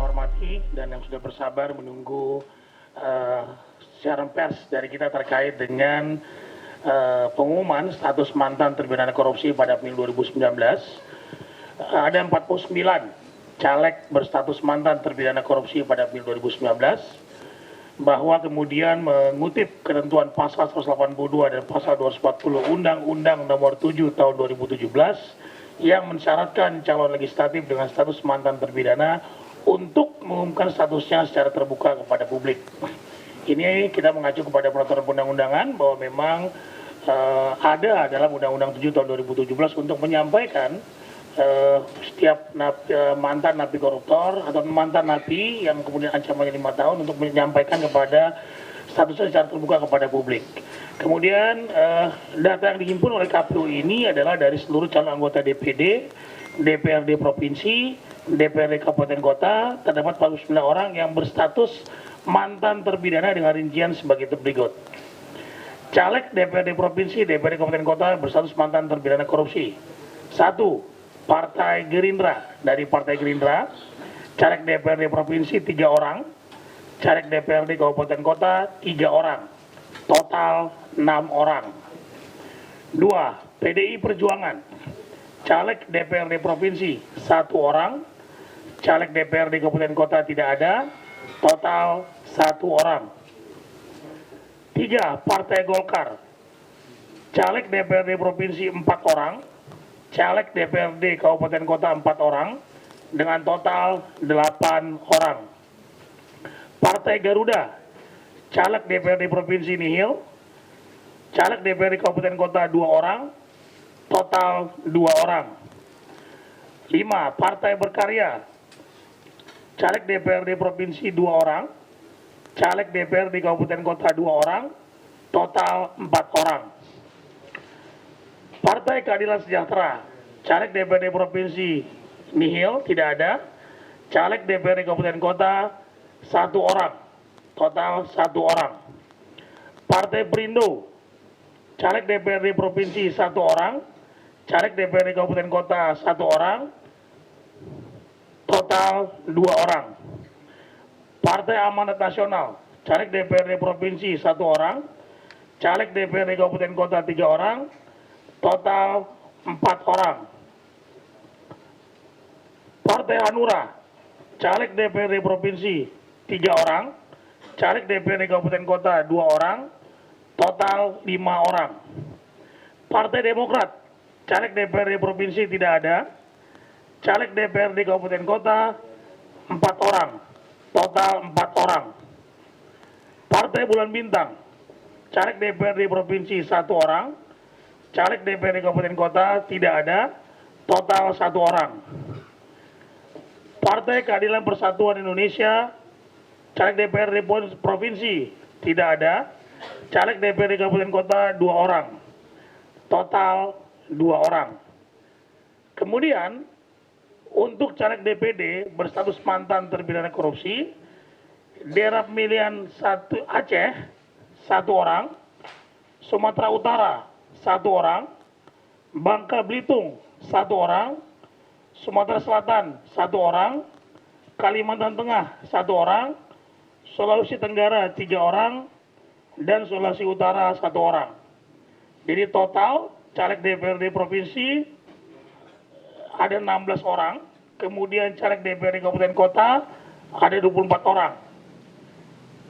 hormati dan yang sudah bersabar menunggu siaran pers dari kita terkait dengan pengumuman status mantan terpidana korupsi pada pemilu 2019. Ada 49 caleg berstatus mantan terpidana korupsi pada pemilu 2019, bahwa kemudian mengutip ketentuan pasal 182 dan pasal 240 Undang-Undang Nomor 7 Tahun 2017 yang mensyaratkan calon legislatif dengan status mantan terpidana untuk mengumumkan statusnya secara terbuka kepada publik. Ini kita mengacu kepada peraturan perundang-undangan bahwa memang ada dalam Undang-Undang 7 Tahun 2017 untuk menyampaikan setiap mantan napi koruptor atau mantan napi yang kemudian ancamannya 5 tahun untuk menyampaikan kepada statusnya secara terbuka kepada publik. Kemudian data yang dihimpun oleh KPU ini adalah dari seluruh calon anggota DPD, DPRD provinsi, DPRD kabupaten kota. Terdapat 49 orang yang berstatus mantan terpidana dengan rincian sebagai berikut. Caleg DPRD provinsi, DPRD kabupaten kota berstatus mantan terpidana korupsi. 1. Partai Gerindra. Dari Partai Gerindra, caleg DPRD provinsi 3 orang, caleg DPRD kabupaten kota 3 orang, total 6 orang. 2. PDI Perjuangan, caleg DPRD provinsi 1 orang, caleg DPRD kabupaten kota tidak ada, total 1 orang. 3. Partai Golkar, caleg DPRD provinsi 4 orang, caleg DPRD kabupaten kota 4 orang, dengan total 8 orang. Partai Garuda, caleg DPRD provinsi nihil, caleg DPRD kabupaten kota 2 orang, total 2 orang. 5. Partai Berkarya, caleg DPRD provinsi 2 orang, caleg DPRD kabupaten kota 2 orang, total 4 orang. Partai Keadilan Sejahtera, caleg DPRD provinsi nihil, tidak ada, caleg DPRD kabupaten kota 1 orang, total 1 orang. Partai Perindo, caleg DPRD provinsi 1 orang, caleg DPRD kabupaten kota 1 orang, total 2 orang. Partai Amanat Nasional, caleg DPRD provinsi 1 orang, caleg DPRD kabupaten kota 3 orang, total 4 orang. Partai Hanura, caleg DPRD provinsi 3 orang, caleg DPRD kabupaten kota 2 orang, total 5 orang. Partai Demokrat, caleg DPRD provinsi tidak ada, caleg DPRD kabupaten kota 4 orang, total 4 orang. Partai Bulan Bintang, caleg DPRD provinsi 1 orang, caleg DPRD kabupaten kota tidak ada, total 1 orang. Partai Keadilan Persatuan Indonesia, caleg DPRD provinsi tidak ada, caleg DPRD kabupaten kota 2 orang, total 2 orang. Kemudian untuk caleg DPD berstatus mantan terpidana korupsi, daerah pemilihan 1 Aceh 1 orang, Sumatera Utara 1 orang, Bangka Belitung 1 orang, Sumatera Selatan 1 orang, Kalimantan Tengah 1 orang, Sulawesi Tenggara 3 orang, dan Sulawesi Utara 1 orang. Jadi total caleg DPRD provinsi ada 16 orang, kemudian caleg DPRD kabupaten kota ada 24 orang.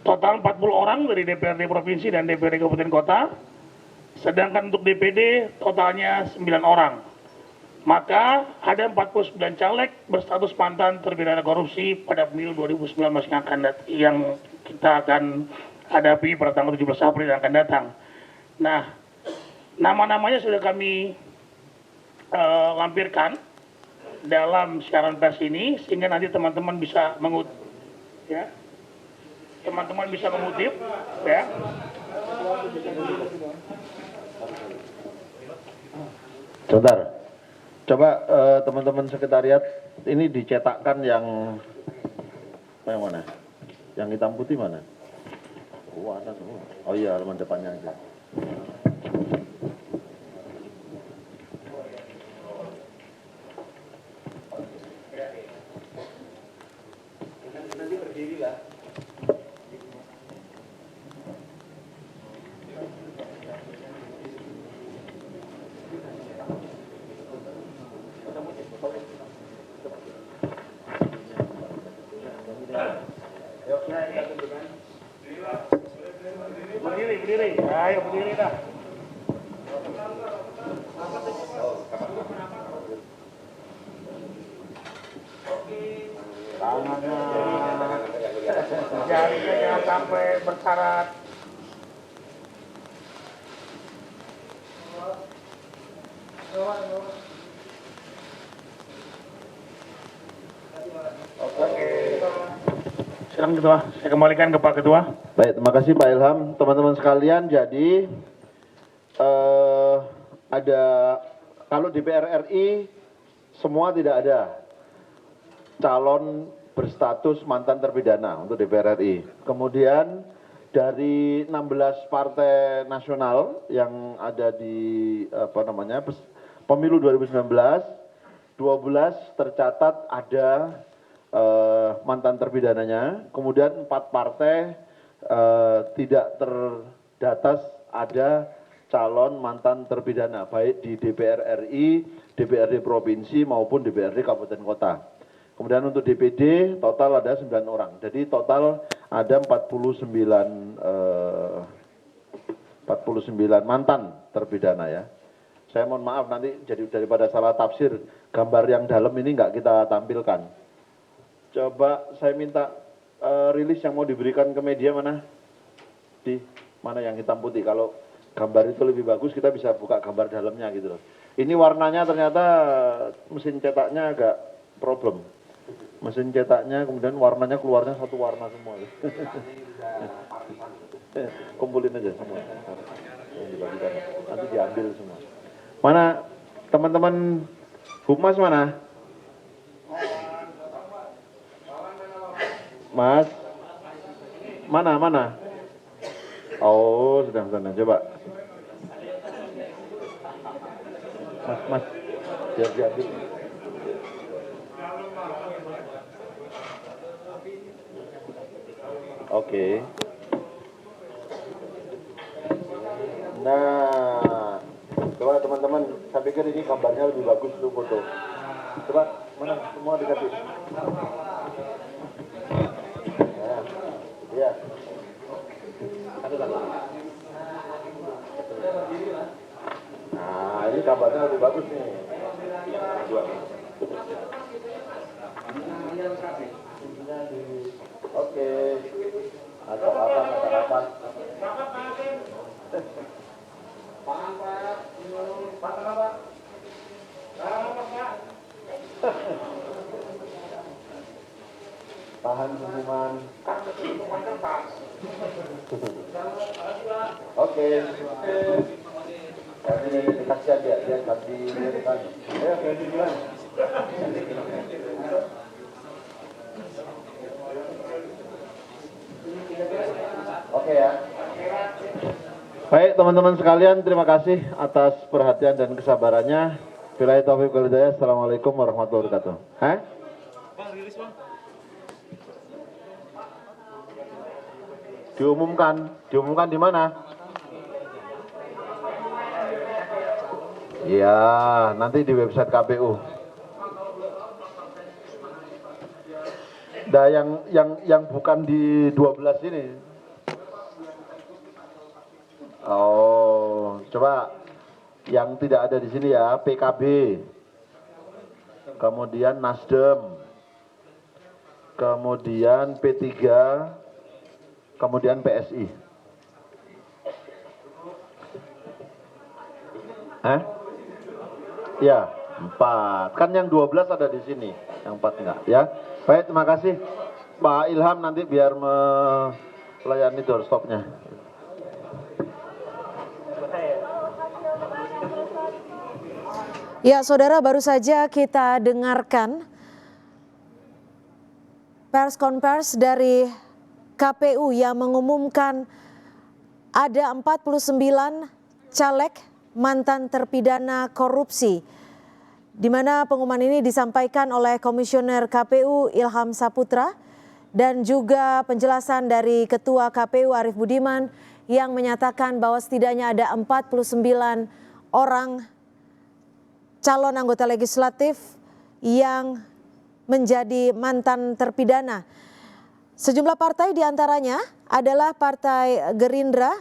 Total 40 orang dari DPRD provinsi dan DPRD kabupaten kota. Sedangkan untuk DPD totalnya 9 orang. Maka ada 49 caleg berstatus mantan terpidana korupsi pada pemilu 2019 yang kita akan hadapi pada tanggal 17 April yang akan datang. Nah, nama-namanya sudah kami lampirkan dalam siaran pers ini, sehingga nanti teman-teman bisa mengutip, ya. Teman-teman bisa mengutip, ya. Sebentar, coba teman-teman sekretariat ini dicetakkan yang mana? Yang hitam putih mana? Oh, ada semua. Oh iya, halaman depannya aja. Jarinya jangan sampai bersyarat. Oke. Silakan Ketua, saya kembalikan ke Pak Ketua. Baik, terima kasih Pak Ilham. Teman-teman sekalian, jadi ada, kalau DPR RI semua tidak ada calon berstatus mantan terpidana untuk DPR RI. Kemudian dari 16 partai nasional yang ada di pemilu 2019, 12 tercatat ada mantan terpidananya. Kemudian 4 partai tidak terdata ada calon mantan terpidana baik di DPR RI, DPRD provinsi maupun DPRD kabupaten kota. Kemudian untuk DPD total ada 9 orang. Jadi total ada 49 mantan terpidana ya. Saya mohon maaf nanti jadi daripada salah tafsir, gambar yang dalam ini nggak kita tampilkan. Coba saya minta rilis yang mau diberikan ke media mana? Di mana yang hitam putih? Kalau gambar itu lebih bagus kita bisa buka gambar dalamnya gitu loh. Ini warnanya ternyata mesin cetaknya agak problem. Mesin cetaknya kemudian warnanya keluarnya satu warna semua. Kumpulin aja semua. Yang dibagikan. Nanti diambil semua. Mana teman-teman Humas mana? Mas? Mana? Oh, sudah. Coba. Mas. Biar diambil. Oke. Nah, coba teman-teman, saya pikir ini gambarnya lebih bagus untuk foto. Coba, mana semua dikasih. Nah, ya. Nah, ini gambarnya lebih bagus nih. Dua. Oke. Atau apa? Tahan senyuman. Oke. Kasih aja dia kasih depan. Ayo ganti duluan. Oke ya. Baik teman-teman sekalian, terima kasih atas perhatian dan kesabarannya. Billahi taufiq wal hidayah. Assalamualaikum warahmatullahi wabarakatuh. Bang, rilis bang. Diumumkan di mana? Iya, nanti di website KPU. Nah, yang bukan di 12 ini. Oh, coba yang tidak ada di sini ya, PKB. Kemudian Nasdem. Kemudian P3, kemudian PSI. Ya, 4. Kan yang 12 ada di sini, yang 4 enggak ya. Baik, terima kasih Pak Ilham, nanti biar melayani doorstopnya. Ya, saudara, baru saja kita dengarkan pers konferensi dari KPU yang mengumumkan ada 49 caleg mantan terpidana korupsi, di mana pengumuman ini disampaikan oleh Komisioner KPU Ilham Saputra dan juga penjelasan dari Ketua KPU Arief Budiman yang menyatakan bahwa setidaknya ada 49 orang calon anggota legislatif yang menjadi mantan terpidana. Sejumlah partai diantaranya adalah Partai Gerindra,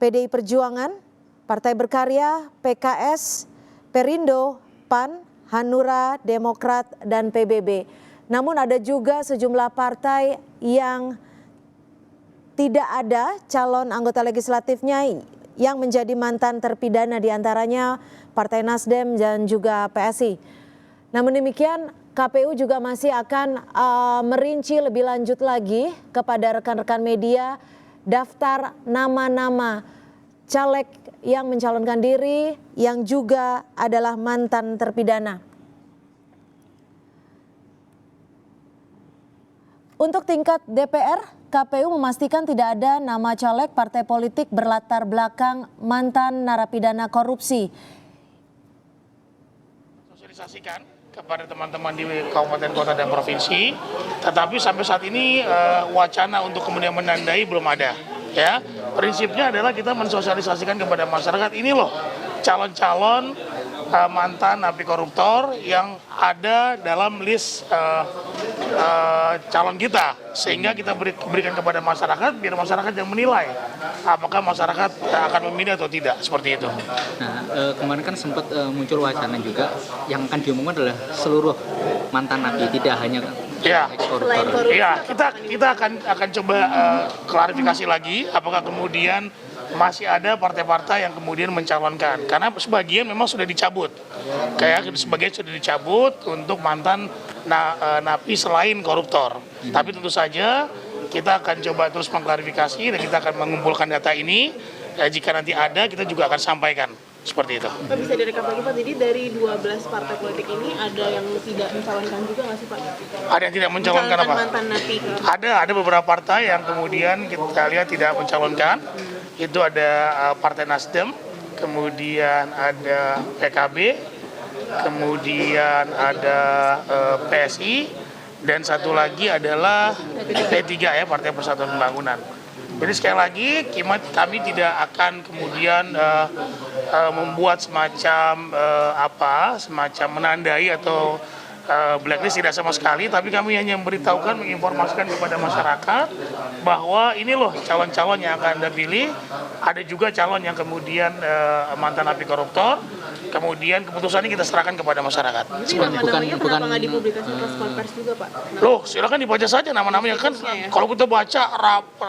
PDI Perjuangan, Partai Berkarya, PKS, Perindo, PAN, Hanura, Demokrat, dan PBB. Namun ada juga sejumlah partai yang tidak ada calon anggota legislatifnya yang menjadi mantan terpidana, diantaranya Partai Nasdem dan juga PSI. Namun demikian, KPU juga masih akan merinci lebih lanjut lagi kepada rekan-rekan media daftar nama-nama caleg yang mencalonkan diri yang juga adalah mantan terpidana. Untuk tingkat DPR, KPU memastikan tidak ada nama caleg partai politik berlatar belakang mantan narapidana korupsi. Sosialisasikan kepada teman-teman di kabupaten, kota, dan provinsi, tetapi sampai saat ini wacana untuk kemudian menandai belum ada. Ya, prinsipnya adalah kita mensosialisasikan kepada masyarakat, ini loh calon-calon mantan napi koruptor yang ada dalam list calon kita, sehingga kita berikan kepada masyarakat biar masyarakat yang menilai apakah masyarakat akan memilih atau tidak, seperti itu. Nah, kemarin kan sempat muncul wacana juga yang akan diumumkan adalah seluruh mantan napi, tidak hanya ex-koruptor. Iya, kita akan coba klarifikasi lagi apakah kemudian masih ada partai-partai yang kemudian mencalonkan, karena sebagian memang sudah dicabut, kayak sebagian sudah dicabut untuk mantan napi selain koruptor. Tapi tentu saja kita akan coba terus mengklarifikasi dan kita akan mengumpulkan data ini. Jika nanti ada, kita juga akan sampaikan seperti itu. Pak, bisa direkap lagi Pak, jadi dari 12 partai politik ini ada yang tidak mencalonkan juga nggak sih Pak? Ada yang tidak mencalonkan apa? Mantan napi. Ada beberapa partai yang kemudian kita lihat tidak mencalonkan. Itu ada Partai Nasdem, kemudian ada PKB, kemudian ada PSI, dan satu lagi adalah P3 ya, Partai Persatuan Pembangunan. Jadi sekali lagi kami tidak akan kemudian membuat semacam semacam menandai atau blacklist, tidak sama sekali, tapi kami hanya memberitahukan, menginformasikan kepada masyarakat bahwa ini loh calon-calon yang akan Anda pilih. Ada juga calon yang kemudian mantan napi koruptor. Kemudian keputusannya kita serahkan kepada masyarakat. Jadi nama-namanya kenapa nggak dipublikasikan ke konvers juga Pak? Loh, silakan dibaca saja nama-namanya kan. Kalau kita baca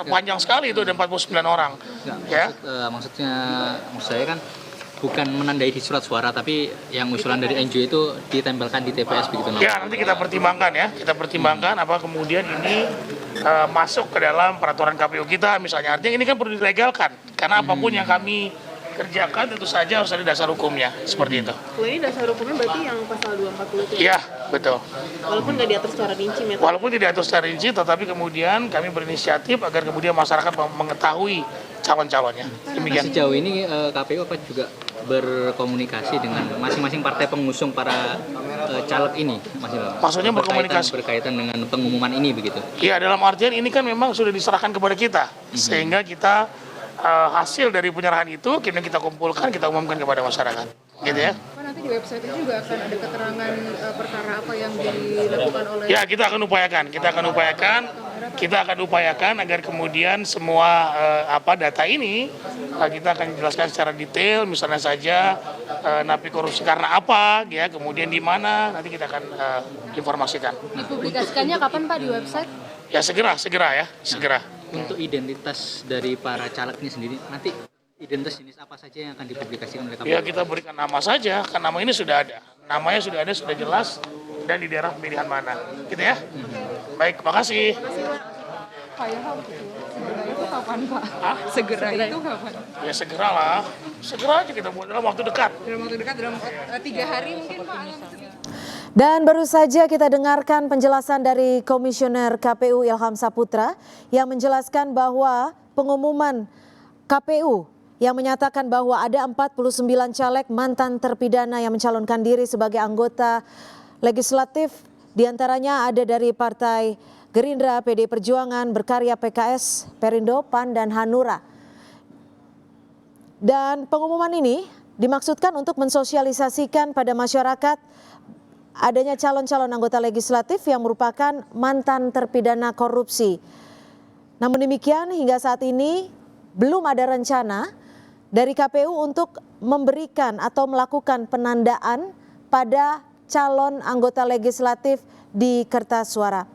panjang sekali itu, ada 49 orang. Ya. Maksud saya kan bukan menandai di surat suara, tapi yang usulan dari NGO itu ditempelkan di TPS begitu. Ya, nanti kita pertimbangkan ya. Kita pertimbangkan apa kemudian ini masuk ke dalam peraturan KPU kita misalnya. Artinya ini kan perlu dilegalkan. Karena apapun yang kami kerjakan tentu saja harus ada dasar hukumnya, seperti itu. Kalau ini dasar hukumnya berarti yang pasal 240 itu? Iya, betul. Walaupun nggak diatur secara rinci, walaupun tidak diatur secara rinci, tetapi kemudian kami berinisiatif agar kemudian masyarakat mengetahui calon-calonnya. Demikian. Sejauh ini KPU apa juga berkomunikasi dengan masing-masing partai pengusung para caleg ini, maksudnya berkomunikasi berkaitan dengan pengumuman ini begitu? Iya, dalam artian ini kan memang sudah diserahkan kepada kita, sehingga kita hasil dari penyerahan itu kita kumpulkan, kita umumkan kepada masyarakat, gitu ya. Pak, nanti di website itu juga akan ada keterangan perkara apa yang dilakukan oleh... Ya, kita akan upayakan agar kemudian semua data ini kita akan jelaskan secara detail, misalnya saja napi korupsi karena apa, ya, kemudian di mana, nanti kita akan informasikan. Dipublikasikannya kapan Pak di website? Ya, segera. Untuk identitas dari para caleg ini sendiri, nanti identitas jenis apa saja yang akan dipublikasikan oleh KPU? Ya, kita berikan nama saja, kan nama ini sudah ada. Namanya sudah ada, sudah jelas, dan di daerah pemilihan mana. Gitu ya. Baik, makasih. Pak Ilham, segera itu kapan Pak? Segera itu kapan? Ya, segeralah. Segera aja kita buat dalam waktu dekat. Dalam waktu dekat, dalam 3 hari mungkin Pak? Dan baru saja kita dengarkan penjelasan dari Komisioner KPU Ilham Saputra yang menjelaskan bahwa pengumuman KPU yang menyatakan bahwa ada 49 caleg mantan terpidana yang mencalonkan diri sebagai anggota legislatif, diantaranya ada dari Partai Gerindra, PD Perjuangan, Berkarya, PKS, Perindo, PAN, dan Hanura. Dan pengumuman ini dimaksudkan untuk mensosialisasikan pada masyarakat adanya calon-calon anggota legislatif yang merupakan mantan terpidana korupsi. Namun demikian, hingga saat ini belum ada rencana dari KPU untuk memberikan atau melakukan penandaan pada calon anggota legislatif di kertas suara.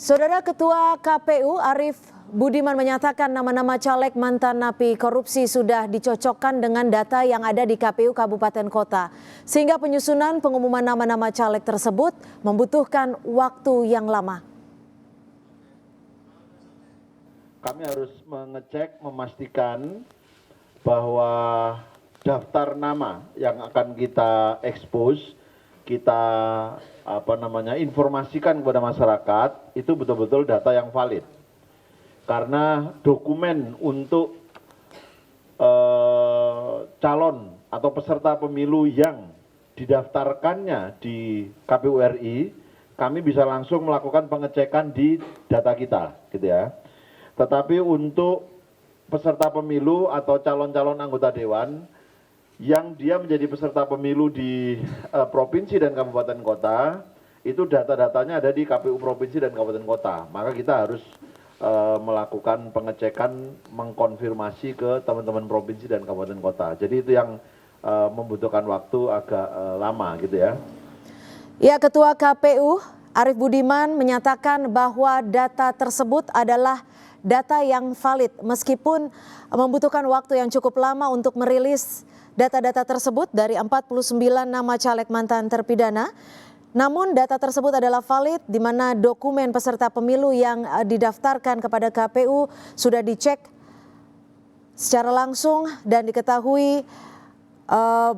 Saudara Ketua KPU Arief Budiman menyatakan nama-nama caleg mantan napi korupsi sudah dicocokkan dengan data yang ada di KPU Kabupaten Kota. Sehingga penyusunan pengumuman nama-nama caleg tersebut membutuhkan waktu yang lama. Kami harus mengecek, memastikan bahwa daftar nama yang akan kita expose, kita informasikan kepada masyarakat itu betul-betul data yang valid. Karena dokumen untuk calon atau peserta pemilu yang didaftarkannya di KPU RI, kami bisa langsung melakukan pengecekan di data kita, gitu ya. Tetapi untuk peserta pemilu atau calon-calon anggota dewan yang dia menjadi peserta pemilu di provinsi dan kabupaten kota, itu data-datanya ada di KPU provinsi dan kabupaten kota. Maka kita harus melakukan pengecekan, mengkonfirmasi ke teman-teman provinsi dan kabupaten kota. Jadi itu yang membutuhkan waktu agak lama gitu ya. Ya, Ketua KPU Arief Budiman menyatakan bahwa data tersebut adalah data yang valid meskipun membutuhkan waktu yang cukup lama untuk merilis data-data tersebut dari 49 nama caleg mantan terpidana. Namun data tersebut adalah valid di mana dokumen peserta pemilu yang didaftarkan kepada KPU sudah dicek secara langsung dan diketahui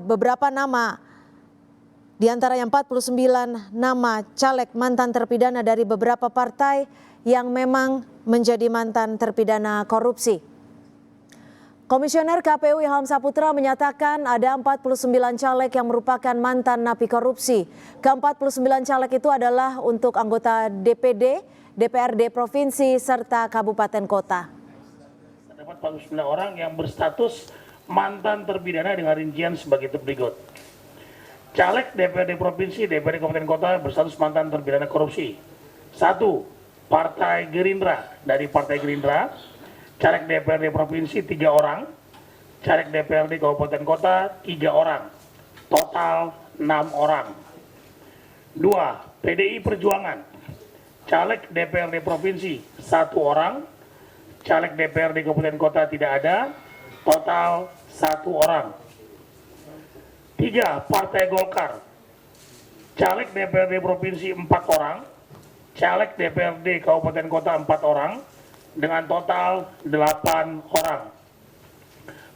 beberapa nama di antara 49 nama caleg mantan terpidana dari beberapa partai yang memang menjadi mantan terpidana korupsi. Komisioner KPU Ilham Saputra menyatakan ada 49 caleg yang merupakan mantan napi korupsi. Ke-49 caleg itu adalah untuk anggota DPD, DPRD provinsi, serta kabupaten kota. Terdapat 49 orang yang berstatus mantan terpidana dengan rincian sebagai berikut. Caleg DPRD provinsi, DPRD kabupaten kota berstatus mantan terpidana korupsi. 1. Partai Gerindra, dari Partai Gerindra. Caleg DPRD Provinsi 3 orang, caleg DPRD Kabupaten Kota 3 orang, total 6 orang. 2. PDI Perjuangan, caleg DPRD Provinsi 1 orang, caleg DPRD Kabupaten Kota tidak ada, total 1 orang. 3. Partai Golkar, caleg DPRD Provinsi 4 orang, caleg DPRD Kabupaten Kota 4 orang, dengan total 8 orang.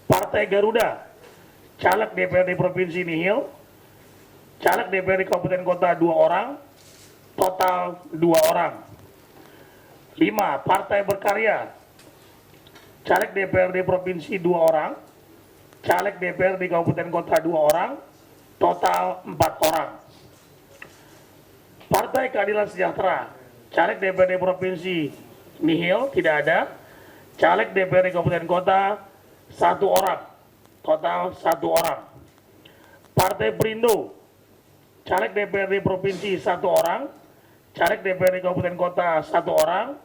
Partai Garuda, caleg DPRD Provinsi nihil, caleg DPRD Kabupaten Kota 2 orang, total 2 orang. 5. Partai Berkarya, caleg DPRD Provinsi 2 orang, caleg DPRD Kabupaten Kota 2 orang, total 4 orang. Partai Keadilan Sejahtera, caleg DPRD Provinsi nihil, tidak ada. Caleg DPRD Kabupaten Kota 1 orang, total 1 orang. Partai Perindo, caleg DPRD Provinsi 1 orang, caleg DPRD Kabupaten Kota 1 orang,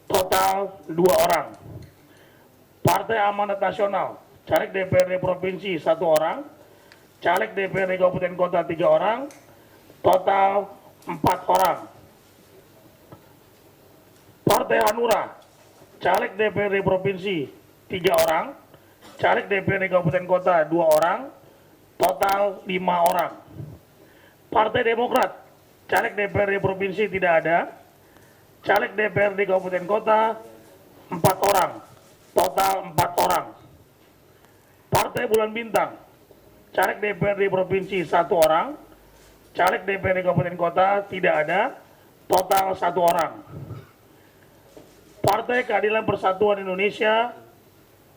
total 2 orang. Partai Amanat Nasional, caleg DPRD Provinsi 1 orang, caleg DPRD Kabupaten Kota 3 orang, total 4 orang. Partai Hanura, caleg DPRD Provinsi 3 orang, caleg DPRD Kabupaten Kota 2 orang, total 5 orang. Partai Demokrat, caleg DPRD Provinsi tidak ada, caleg DPRD Kabupaten Kota 4 orang, total 4 orang. Partai Bulan Bintang, caleg DPRD Provinsi 1 orang, caleg DPRD Kabupaten Kota tidak ada, total 1 orang. Partai Keadilan Persatuan Indonesia,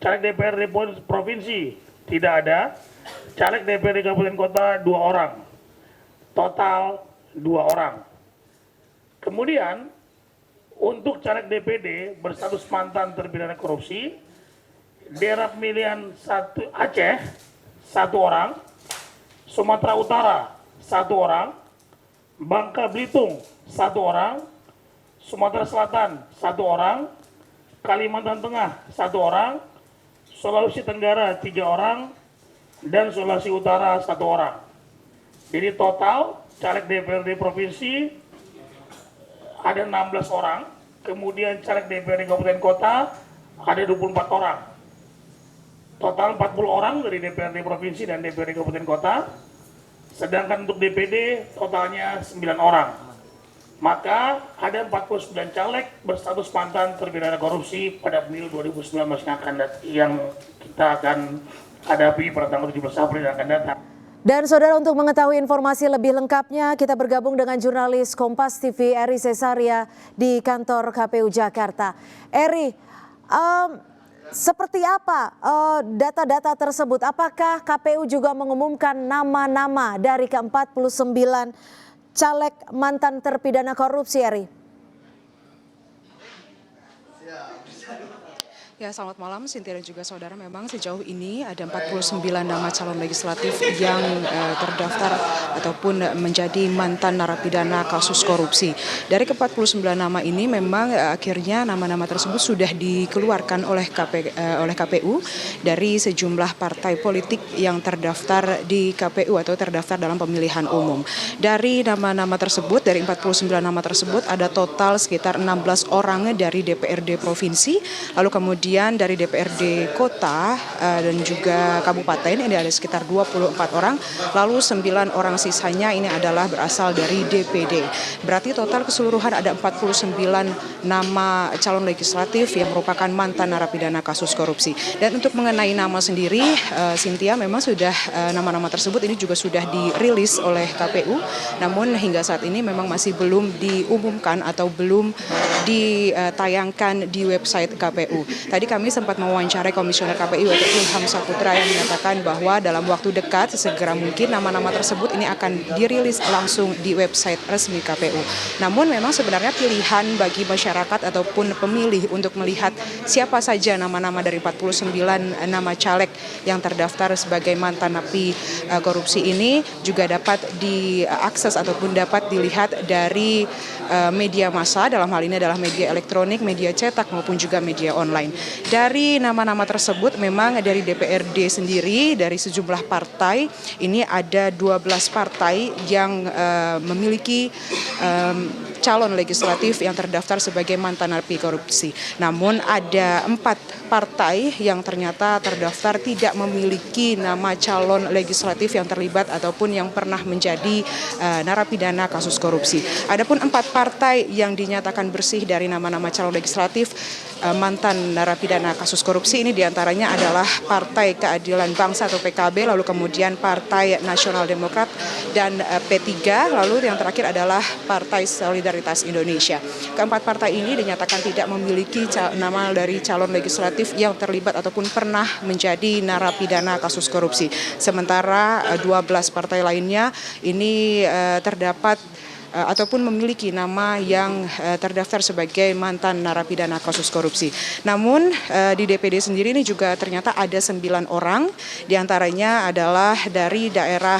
caleg DPRD Provinsi tidak ada, caleg DPRD Kabupaten Kota 2 orang, total 2 orang. Kemudian untuk caleg DPD berstatus mantan terpidana korupsi, daerah pemilihan Aceh 1 orang, Sumatera Utara 1 orang, Bangka Belitung 1 orang, Sumatera Selatan 1 orang, Kalimantan Tengah 1 orang, Sulawesi Tenggara 3 orang, dan Sulawesi Utara 1 orang. Jadi total caleg DPRD provinsi ada 16 orang, kemudian caleg DPRD Kabupaten Kota ada 24 orang. Total 40 orang dari DPRD provinsi dan DPRD Kabupaten Kota, sedangkan untuk DPD totalnya 9 orang. Maka ada 49 caleg berstatus mantan terpidana korupsi pada pemilu 2019 yang kita akan hadapi pada tanggal 17 April yang akan datang. Dan saudara, untuk mengetahui informasi lebih lengkapnya, kita bergabung dengan jurnalis Kompas TV Eri Cesaria di kantor KPU Jakarta. Eri, seperti apa data-data tersebut? Apakah KPU juga mengumumkan nama-nama dari ke-49 caleg mantan terpidana korupsi, Eri? Ya, selamat malam Cynthia dan juga saudara. Memang sejauh ini ada 49 nama calon legislatif yang terdaftar ataupun menjadi mantan narapidana kasus korupsi. Dari ke-49 nama ini memang akhirnya nama-nama tersebut sudah dikeluarkan oleh KPU dari sejumlah partai politik yang terdaftar di KPU atau terdaftar dalam pemilihan umum. Dari nama-nama tersebut, dari 49 nama tersebut ada total sekitar 16 orang dari DPRD provinsi, lalu kemudian dari DPRD kota dan juga kabupaten ini ada sekitar 24 orang, lalu 9 orang sisanya ini adalah berasal dari DPD. Berarti total keseluruhan ada 49 nama calon legislatif yang merupakan mantan narapidana kasus korupsi. Dan untuk mengenai nama sendiri, Cynthia, memang sudah nama-nama tersebut ini juga sudah dirilis oleh KPU, namun hingga saat ini memang masih belum diumumkan atau belum ditayangkan di website KPU. Tadi kami sempat mewawancarai Komisioner KPU yaitu Ilham Saputra yang menyatakan bahwa dalam waktu dekat sesegera mungkin nama-nama tersebut ini akan dirilis langsung di website resmi KPU. Namun memang sebenarnya pilihan bagi masyarakat ataupun pemilih untuk melihat siapa saja nama-nama dari 49 nama caleg yang terdaftar sebagai mantan napi korupsi ini juga dapat diakses ataupun dapat dilihat dari media massa, dalam hal ini adalah media elektronik, media cetak maupun juga media online. Dari nama-nama tersebut memang dari DPRD sendiri, dari sejumlah partai, ini ada 12 partai yang memiliki calon legislatif yang terdaftar sebagai mantan napi korupsi. Namun ada 4 partai yang ternyata terdaftar tidak memiliki nama calon legislatif yang terlibat ataupun yang pernah menjadi narapidana kasus korupsi. Adapun 4 partai yang dinyatakan bersih dari nama-nama calon legislatif mantan narapidana kasus korupsi ini diantaranya adalah Partai Keadilan Bangsa atau PKB, lalu kemudian Partai Nasional Demokrat dan P3, lalu yang terakhir adalah Partai Solidaritas Indonesia. Keempat partai ini dinyatakan tidak memiliki nama dari calon legislatif yang terlibat ataupun pernah menjadi narapidana kasus korupsi. Sementara 12 partai lainnya ini terdapat ataupun memiliki nama yang terdaftar sebagai mantan narapidana kasus korupsi. Namun di DPD sendiri ini juga ternyata ada 9 orang, diantaranya adalah dari daerah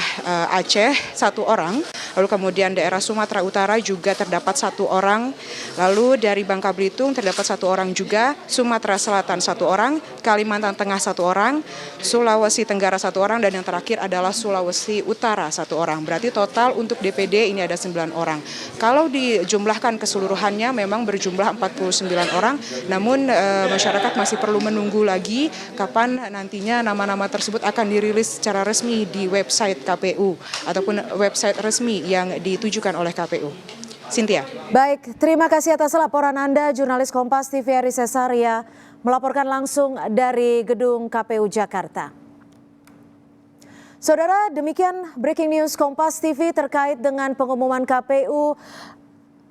Aceh 1 orang, lalu kemudian daerah Sumatera Utara juga terdapat 1 orang, lalu dari Bangka Belitung terdapat 1 orang juga, Sumatera Selatan 1 orang, Kalimantan Tengah 1 orang, Sulawesi Tenggara 1 orang, dan yang terakhir adalah Sulawesi Utara 1 orang. Berarti total untuk DPD ini ada 9 orang. Kalau dijumlahkan keseluruhannya memang berjumlah 49 orang, namun masyarakat masih perlu menunggu lagi kapan nantinya nama-nama tersebut akan dirilis secara resmi di website KPU ataupun website resmi yang ditujukan oleh KPU. Cynthia. Baik, terima kasih atas laporan Anda, jurnalis Kompas TV Eri Cesaria melaporkan langsung dari gedung KPU Jakarta. Saudara, demikian breaking news Kompas TV terkait dengan pengumuman KPU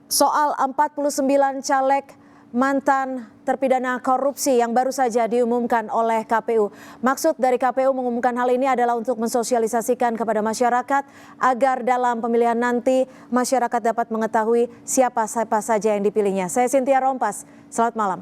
soal 49 caleg mantan terpidana korupsi yang baru saja diumumkan oleh KPU. Maksud dari KPU mengumumkan hal ini adalah untuk mensosialisasikan kepada masyarakat agar dalam pemilihan nanti masyarakat dapat mengetahui siapa saja yang dipilihnya. Saya Cynthia Rompas, selamat malam.